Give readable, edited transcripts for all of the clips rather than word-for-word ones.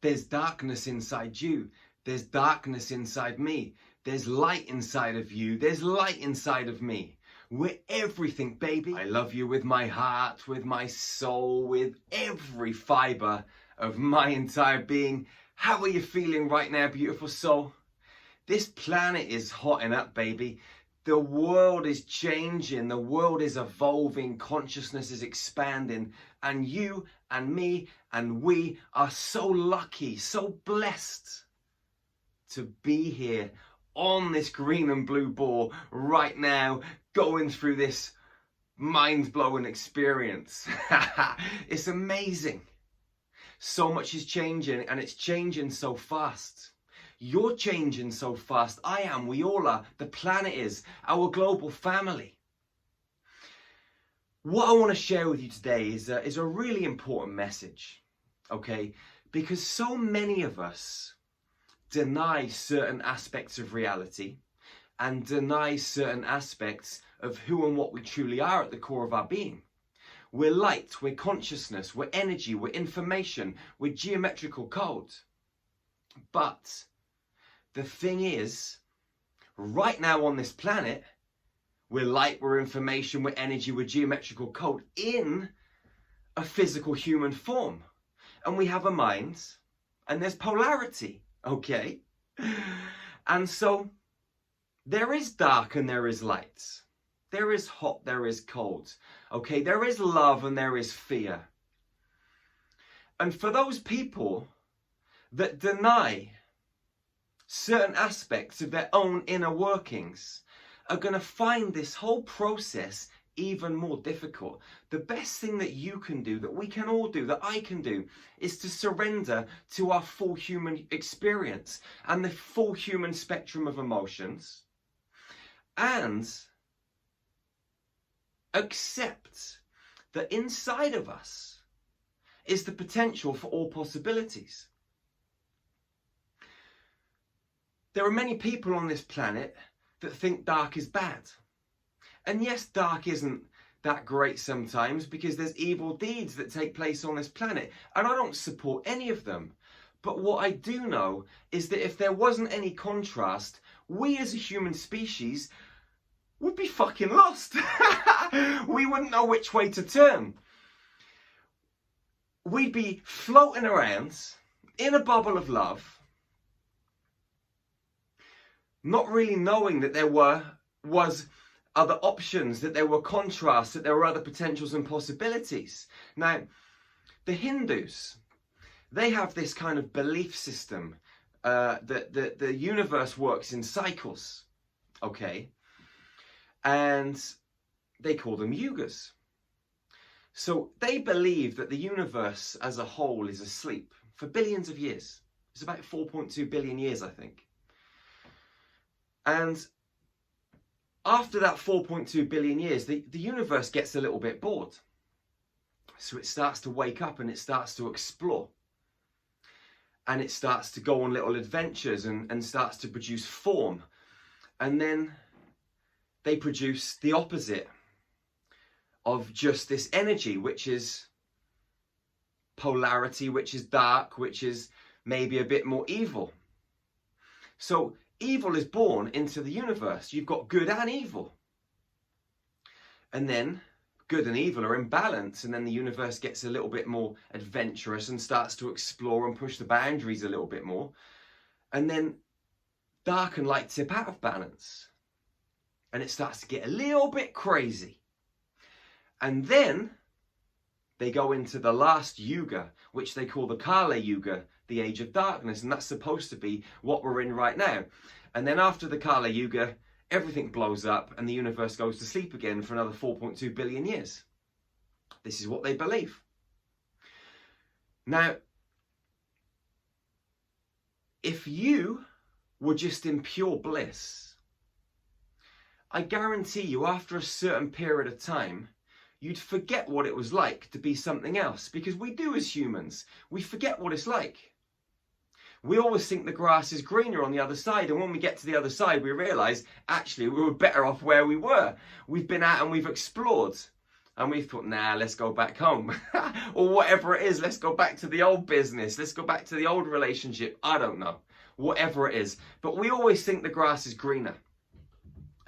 There's darkness inside you. There's darkness inside me. There's light inside of you. There's light inside of me. We're everything, baby. I love you with my heart, with my soul, with every fiber of my entire being. How are you feeling right now, beautiful soul? This planet is hotting up, baby. The world is changing. The world is evolving. Consciousness is expanding. And you and me and we are so lucky, so blessed to be here on this green and blue ball right now, going through this mind-blowing experience. It's amazing. So much is changing, and it's changing so fast. You're changing so fast. I am. We all are. The planet is. Our global family. What I want to share with you today is a really important message, okay? Because so many of us deny certain aspects of reality and deny certain aspects of who and what we truly are at the core of our being. We're light, we're consciousness, we're energy, we're information, we're geometrical code. But the thing is, right now on this planet, we're light, we're information, we're energy, we're geometrical code in a physical human form. And we have a mind, and there's polarity, okay? And so there is dark and there is light. There is hot, there is cold, okay? There is love and there is fear. And for those people that deny certain aspects of their own inner workings are going to find this whole process even more difficult. The best thing that you can do, that we can all do, that I can do, is to surrender to our full human experience and the full human spectrum of emotions, and accept that inside of us is the potential for all possibilities. There are many people on this planet that think dark is bad. And yes, dark isn't that great sometimes because there's evil deeds that take place on this planet. And I don't support any of them. But what I do know is that if there wasn't any contrast, we as a human species would be fucking lost. We wouldn't know which way to turn. We'd be floating around in a bubble of love, not really knowing that there was other options, that there were contrasts, that there were other potentials and possibilities. Now, the Hindus, they have this kind of belief system that the universe works in cycles, okay? And they call them Yugas. So they believe that the universe as a whole is asleep for billions of years. It's about 4.2 billion years, I think. And after that 4.2 billion years, the universe gets a little bit bored. So it starts to wake up and it starts to explore. And it starts to go on little adventures and starts to produce form. And then they produce the opposite of just this energy, which is polarity, which is dark, which is maybe a bit more evil. So evil is born into the universe. You've got good and evil. And then good and evil are in balance, and then the universe gets a little bit more adventurous and starts to explore and push the boundaries a little bit more. And then dark and light tip out of balance. And it starts to get a little bit crazy. And then they go into the last Yuga, which they call the Kali Yuga, the age of darkness, and that's supposed to be what we're in right now. And then after the Kali Yuga, everything blows up and the universe goes to sleep again for another 4.2 billion years. This is what they believe. Now, if you were just in pure bliss, I guarantee you after a certain period of time, you'd forget what it was like to be something else, because we do as humans. We forget what it's like. We always think the grass is greener on the other side, and when we get to the other side, we realise, actually, we were better off where we were. We've been out and we've explored. And we thought, nah, let's go back home. Or whatever it is, let's go back to the old business. Let's go back to the old relationship. I don't know. Whatever it is. But we always think the grass is greener.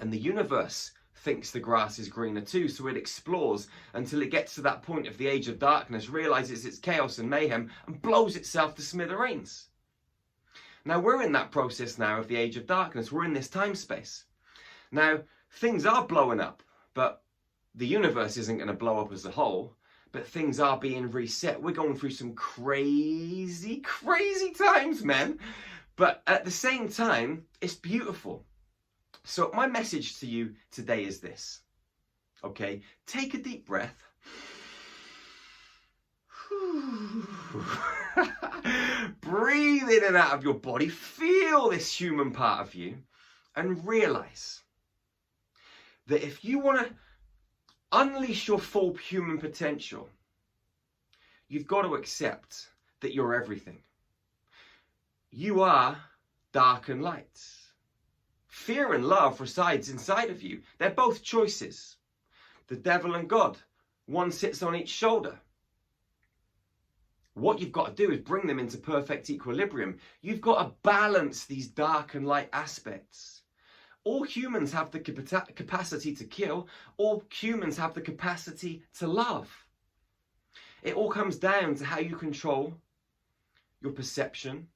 And the universe thinks the grass is greener too. So it explores until it gets to that point of the age of darkness, realizes it's chaos and mayhem, and blows itself to smithereens. Now we're in that process now of the age of darkness. We're in this time space. Now things are blowing up, but the universe isn't going to blow up as a whole, but things are being reset. We're going through some crazy, crazy times, man. But at the same time, it's beautiful. So my message to you today is this. Okay, take a deep breath. Breathe in and out of your body. Feel this human part of you and realize that if you want to unleash your full human potential, you've got to accept that you're everything. You are dark and light. Fear and love resides inside of you. They're both choices. The devil and God. One sits on each shoulder. What you've got to do is bring them into perfect equilibrium. You've got to balance these dark and light aspects. All humans have the capacity to kill. All humans have the capacity to love. It all comes down to how you control your perception,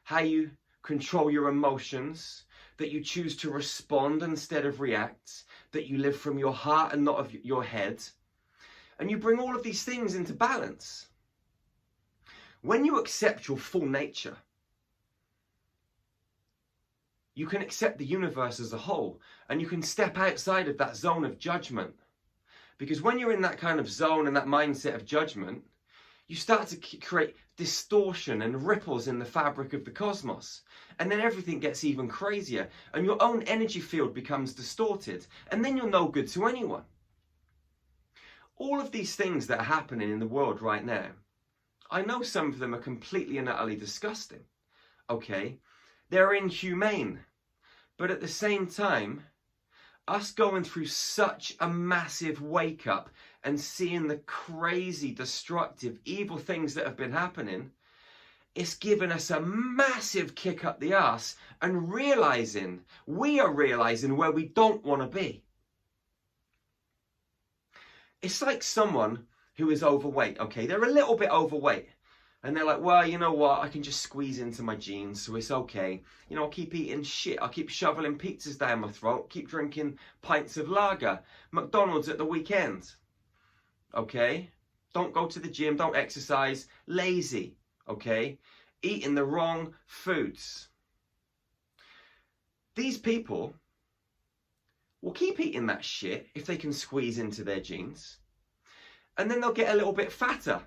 how you control your emotions, that you choose to respond instead of react, that you live from your heart and not of your head. And you bring all of these things into balance. When you accept your full nature, you can accept the universe as a whole, and you can step outside of that zone of judgment. Because when you're in that kind of zone and that mindset of judgment, you start to create distortion and ripples in the fabric of the cosmos. And then everything gets even crazier, and your own energy field becomes distorted, and then you're no good to anyone. All of these things that are happening in the world right now, I know some of them are completely and utterly disgusting. Okay? They're inhumane. But at the same time, us going through such a massive wake up and seeing the crazy, destructive, evil things that have been happening, it's given us a massive kick up the arse and we are realizing where we don't want to be. It's like someone who is overweight, okay? They're a little bit overweight. And they're like, well, you know what? I can just squeeze into my jeans, so it's okay. You know, I'll keep eating shit. I'll keep shoveling pizzas down my throat. Keep drinking pints of lager. McDonald's at the weekend. Okay? Don't go to the gym. Don't exercise. Lazy. Okay? Eating the wrong foods. These people will keep eating that shit if they can squeeze into their jeans. And then they'll get a little bit fatter.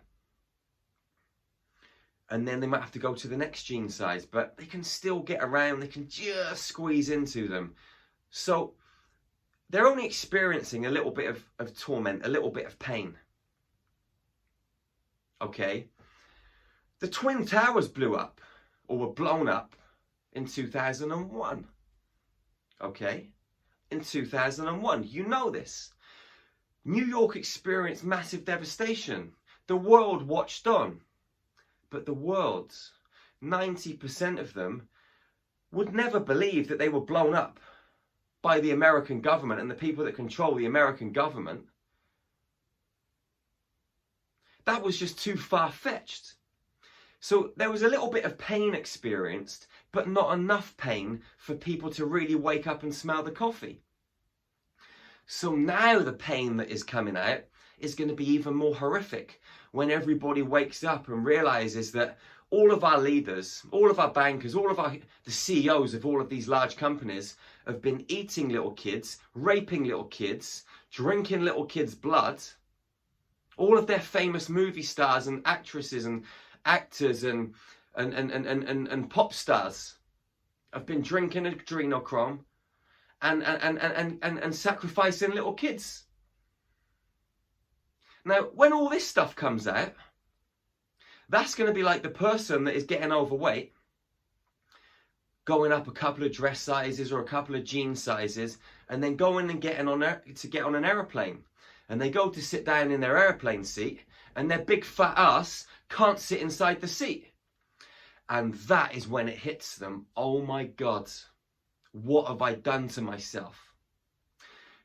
And then they might have to go to the next jean size, but they can still get around, they can just squeeze into them. So they're only experiencing a little bit of torment, a little bit of pain. Okay? The Twin Towers blew up, or were blown up, in 2001. Okay? In 2001. You know this. New York experienced massive devastation. The world watched on. But the world, 90% of them, would never believe that they were blown up by the American government and the people that control the American government. That was just too far-fetched. So there was a little bit of pain experienced, but not enough pain for people to really wake up and smell the coffee. So now the pain that is coming out is going to be even more horrific when everybody wakes up and realizes that all of our leaders, all of our bankers, the CEOs of all of these large companies have been eating little kids, raping little kids, drinking little kids' blood. All of their famous movie stars and actresses and actors and pop stars have been drinking adrenochrome and sacrificing little kids. Now, when all this stuff comes out, that's going to be like the person that is getting overweight, going up a couple of dress sizes or a couple of jean sizes, and then going and get on an aeroplane. and they go to sit down in their airplane seat, and their big fat ass can't sit inside the seat. And that is when it hits them. Oh my God, what have I done to myself?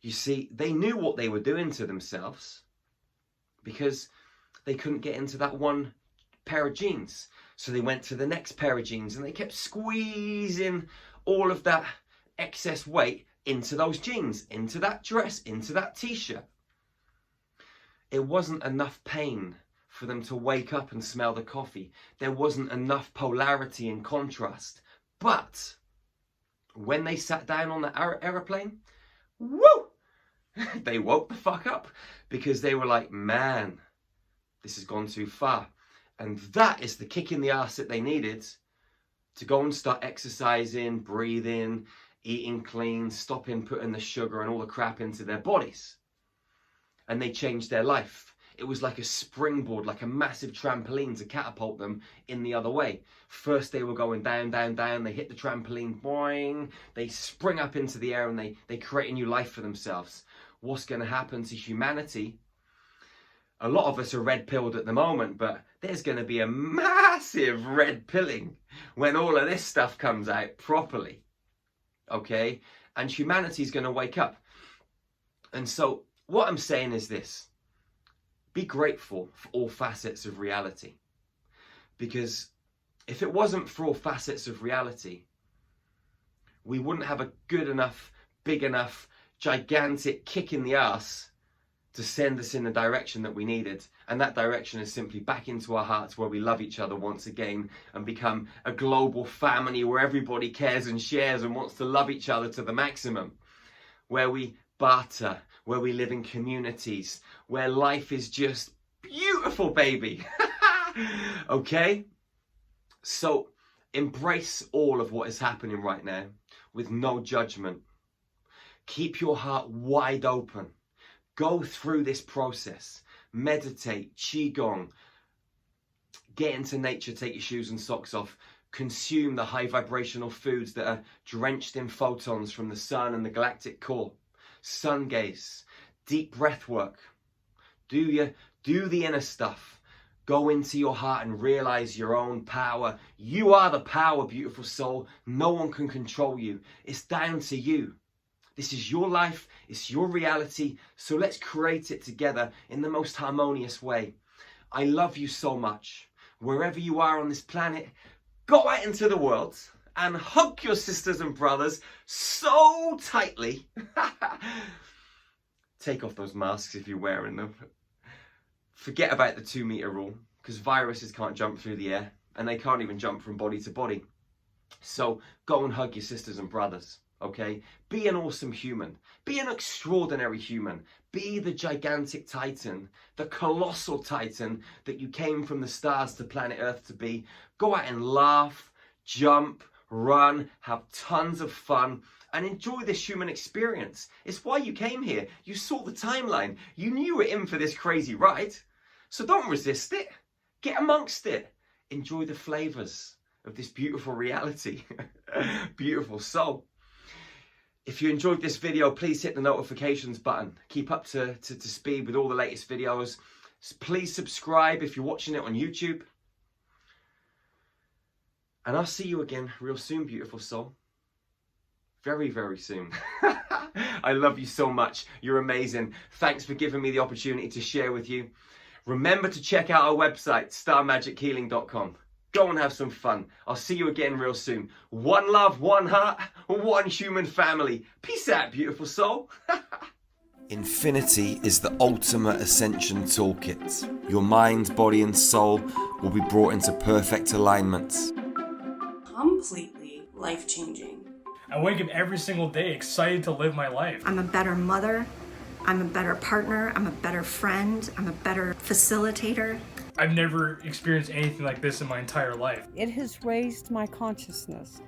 You see, they knew what they were doing to themselves because they couldn't get into that one pair of jeans. So they went to the next pair of jeans, and they kept squeezing all of that excess weight into those jeans, into that dress, into that t-shirt. It wasn't enough pain for them to wake up and smell the coffee. There wasn't enough polarity and contrast. But when they sat down on the aeroplane, woo! They woke the fuck up, because they were like, man, this has gone too far. And that is the kick in the ass that they needed to go and start exercising, breathing, eating clean, stopping putting the sugar and all the crap into their bodies. And they changed their life. It was like a springboard, like a massive trampoline to catapult them in the other way. First they were going down, down, down. They hit the trampoline, boing. They spring up into the air, and they create a new life for themselves. What's going to happen to humanity? A lot of us are red-pilled at the moment, but there's going to be a massive red-pilling when all of this stuff comes out properly. Okay? And humanity's going to wake up. And so what I'm saying is this. Be grateful for all facets of reality. Because if it wasn't for all facets of reality, we wouldn't have a good enough, big enough, gigantic kick in the ass to send us in the direction that we needed. And that direction is simply back into our hearts, where we love each other once again and become a global family where everybody cares and shares and wants to love each other to the maximum. Where we barter, where we live in communities, where life is just beautiful, baby. Okay? So embrace all of what is happening right now with no judgment. Keep your heart wide open. Go through this process. Meditate, qigong, get into nature, take your shoes and socks off. Consume the high vibrational foods that are drenched in photons from the sun and the galactic core. Sun gaze, deep breath work. Do the inner stuff. Go into your heart and realize your own power. You are the power, beautiful soul. No one can control you. It's down to you. This is your life. It's your reality. So let's create it together in the most harmonious way. I love you so much. Wherever you are on this planet, go out into the world and hug your sisters and brothers so tightly. Take off those masks if you're wearing them. Forget about the 2-meter rule, because viruses can't jump through the air, and they can't even jump from body to body. So go and hug your sisters and brothers, okay? Be an awesome human. Be an extraordinary human. Be the gigantic titan, the colossal titan that you came from the stars to planet Earth to be. Go out and laugh, jump, run, have tons of fun, and enjoy this human experience. It's why you came here. You saw the timeline. You knew you were in for this crazy ride. So don't resist it. Get amongst it. Enjoy the flavors of this beautiful reality. Beautiful. So, if you enjoyed this video, please hit the notifications button. Keep up to speed with all the latest videos. Please subscribe if you're watching it on YouTube. And I'll see you again real soon, beautiful soul. Very, very soon. I love you so much. You're amazing. Thanks for giving me the opportunity to share with you. Remember to check out our website, starmagichealing.com. Go and have some fun. I'll see you again real soon. One love, one heart, one human family. Peace out, beautiful soul. Infinity is the ultimate ascension toolkit. Your mind, body and soul will be brought into perfect alignment. Completely life-changing. I wake up every single day excited to live my life. I'm a better mother, I'm a better partner, I'm a better friend, I'm a better facilitator. I've never experienced anything like this in my entire life. It has raised my consciousness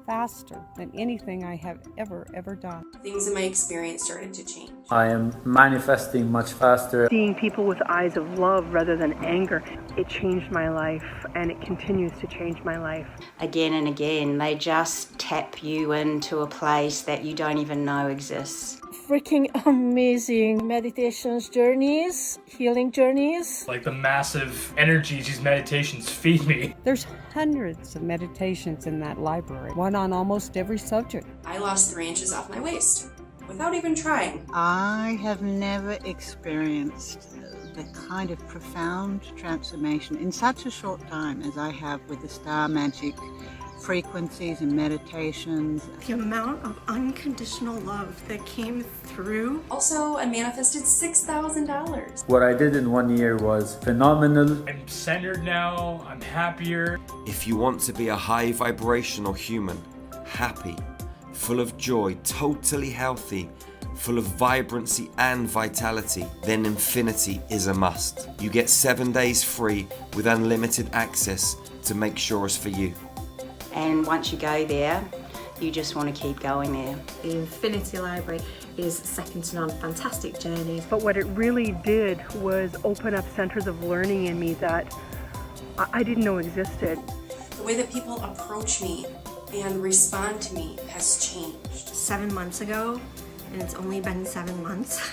faster than anything I have ever done. Things in my experience started to change. I am manifesting much faster. Seeing people with eyes of love rather than anger, it changed my life, and it continues to change my life. Again and again, they just tap you into a place that you don't even know exists. freaking amazing meditations journeys, healing journeys. Like the massive energies these meditations feed me. There's hundreds of meditations in that library, one on almost every subject. I lost 3 inches off my waist without even trying. I have never experienced the kind of profound transformation in such a short time as I have with the star magic frequencies and meditations. The amount of unconditional love that came through. Also, I manifested $6,000. What I did in 1 year was phenomenal. I'm centered now, I'm happier. If you want to be a high vibrational human, happy, full of joy, totally healthy, full of vibrancy and vitality, then infinity is a must. You get 7 days free with unlimited access to make sure it's for you. And once you go there, you just want to keep going there. The Infinity Library is second to none, fantastic journeys. But what it really did was open up centers of learning in me that I didn't know existed. The way that people approach me and respond to me has changed. 7 months ago, and it's only been 7 months,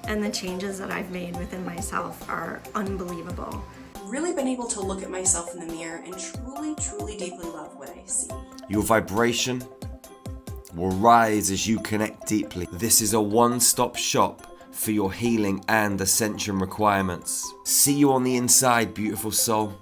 and the changes that I've made within myself are unbelievable. Really been able to look at myself in the mirror and truly, truly deeply love what I see. Your vibration will rise as you connect deeply. This is a one-stop shop for your healing and ascension requirements. See you on the inside, beautiful soul.